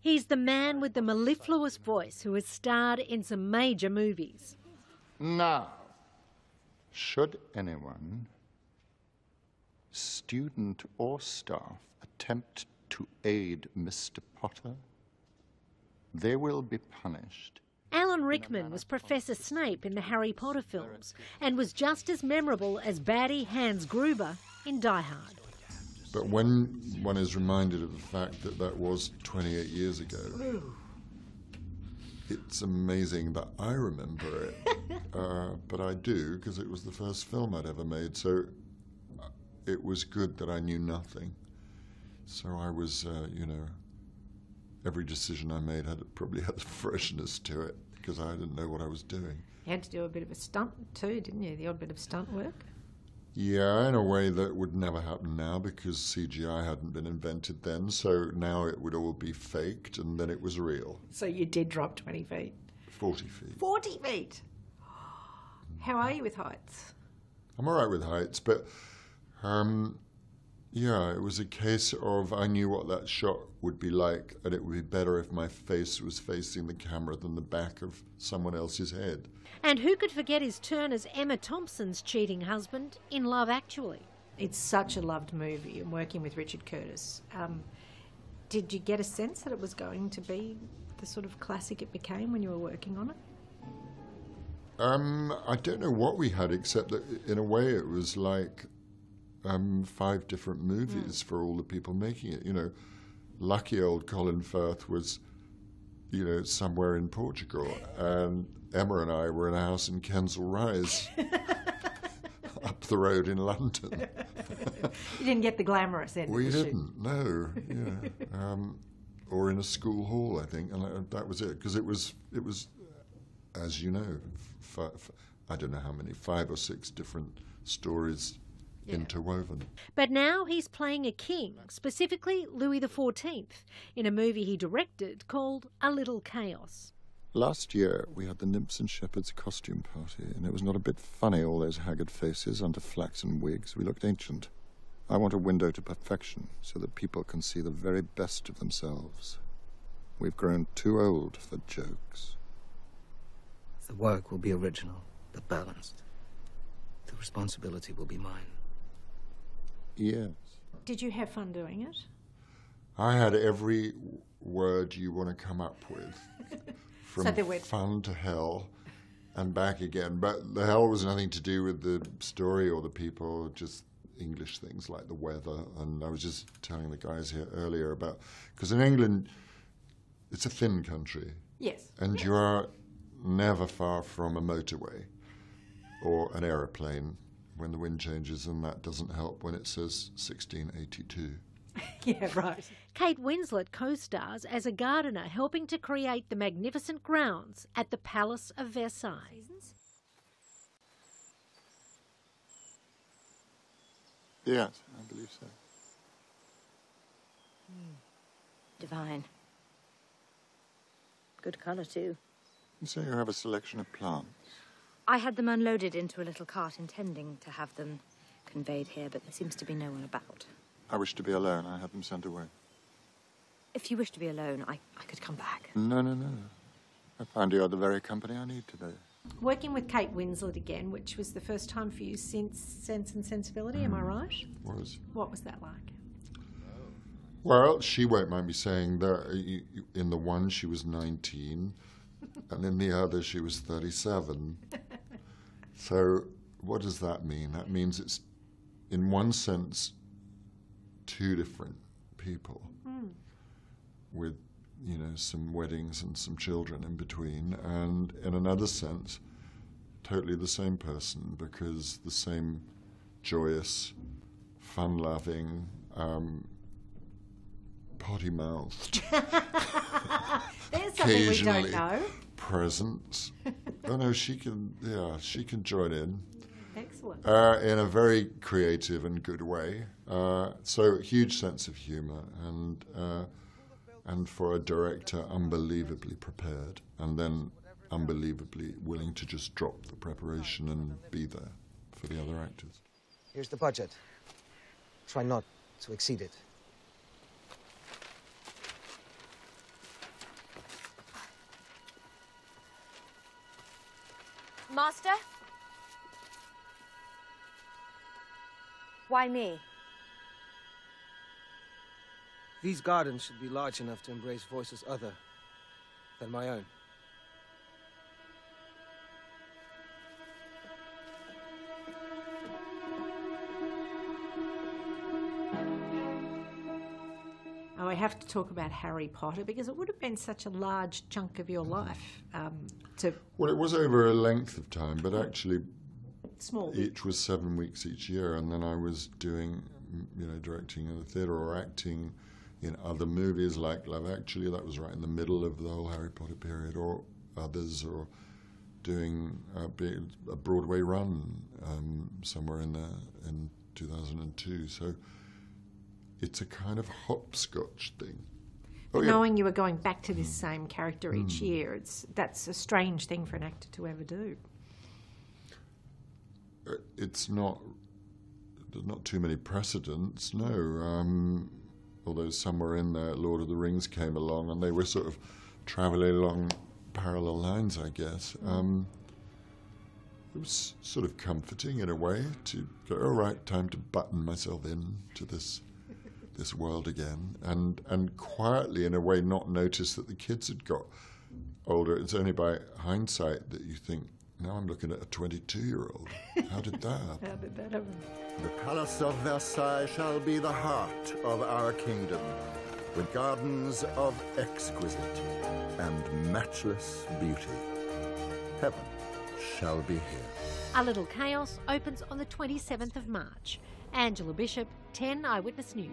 He's the man with the mellifluous voice who has starred in some major movies. Now, should anyone, student or staff, attempt to aid Mr. Potter, they will be punished. Alan Rickman was Professor Snape in the Harry Potter films and was just as memorable as baddie Hans Gruber in Die Hard. But when one is reminded of the fact that that was 28 years ago, it's amazing that I remember it. But I do, because it was the first film I'd ever made, so it was good that I knew nothing. So I was, you know, every decision I made probably had a freshness to it, because I didn't know what I was doing. You had to do a bit of a stunt too, didn't you? The odd bit of stunt work? Yeah, in a way that would never happen now, because CGI hadn't been invented then, so now it would all be faked, and then it was real. So you did drop 20 feet? 40 feet. 40 feet? How are you with heights? I'm all right with heights, but yeah, it was a case of I knew what that shot would be like, and it would be better if my face was facing the camera than the back of someone else's head. And who could forget his turn as Emma Thompson's cheating husband in Love Actually? It's such a loved movie, and working with Richard Curtis. Did you get a sense that it was going to be the sort of classic it became when you were working on it? I don't know what we had, except that in a way it was like 5 different movies for all the people making it. You know, lucky old Colin Firth was, you know, somewhere in Portugal, and Emma and I were in a house in Kensal Rise, up the road in London. You didn't get the glamorous end. We didn't, no. Yeah, or in a school hall, I think, and that was it. Because it was, as you know, I don't know how many, 5 or 6 different stories. Yeah. Interwoven. But now he's playing a king, specifically Louis XIV, in a movie he directed called A Little Chaos. Last year we had the Nymphs and Shepherds costume party, and it was not a bit funny, all those haggard faces under flaxen wigs. We looked ancient. I want a window to perfection so that people can see the very best of themselves. We've grown too old for jokes. The work will be original, but balanced. The responsibility will be mine. Yes. Did you have fun doing it? I had every word you want to come up with, from fun to hell and back again. But the hell was nothing to do with the story or the people, just English things like the weather. And I was just telling the guys here earlier about, because in England, it's a thin country. Yes. And you are never far from a motorway or an aeroplane when the wind changes, and that doesn't help when it says 1682. Yeah, right. Kate Winslet co-stars as a gardener helping to create the magnificent grounds at the Palace of Versailles. Yes, I believe so. Divine. Good colour, too. And so you have a selection of plants? I had them unloaded into a little cart, intending to have them conveyed here, but there seems to be no one about. I wish to be alone. I had them sent away. If you wish to be alone, I could come back. No, no, no. I find you are the very company I need today. Working with Kate Winslet again, which was the first time for you since Sense and Sensibility, am I right? Was. What was that like? Well, she won't mind me saying that in the one she was 19, and in the other she was 37. So what does that mean? That means it's, in one sense, 2 different people with, you know, some weddings and some children in between, and in another sense, totally the same person, because the same joyous, fun-loving, potty-mouthed, There's something we don't occasionally know. presence. Oh no, she can join in. Excellent. In a very creative and good way. So huge sense of humour, and for a director, unbelievably prepared, and then unbelievably willing to just drop the preparation and be there for the other actors. Here's the budget. Try not to exceed it. Master? Why me? These gardens should be large enough to embrace voices other than my own. Oh, I have to talk about Harry Potter because it would have been such a large chunk of your life to... Well, it was over a length of time, but actually Small. each was 7 weeks each year, and then I was doing, directing in the theatre or acting in other movies like Love Actually. That was right in the middle of the whole Harry Potter period, or others, or doing a Broadway run somewhere in 2002. So it's a kind of hopscotch thing. Knowing you were going back to this same character each year, that's a strange thing for an actor to ever do. There's not too many precedents, no. Although somewhere in there, Lord of the Rings came along, and they were sort of travelling along parallel lines, I guess. It was sort of comforting in a way to go, all right, time to button myself in to this world again, and quietly, in a way, not notice that the kids had got older. It's only by hindsight that you think, now I'm looking at a 22-year-old. How did that happen? How did that happen? The Palace of Versailles shall be the heart of our kingdom, with gardens of exquisite and matchless beauty. Heaven shall be here. A Little Chaos opens on the 27th of March. Angela Bishop, 10 Eyewitness News.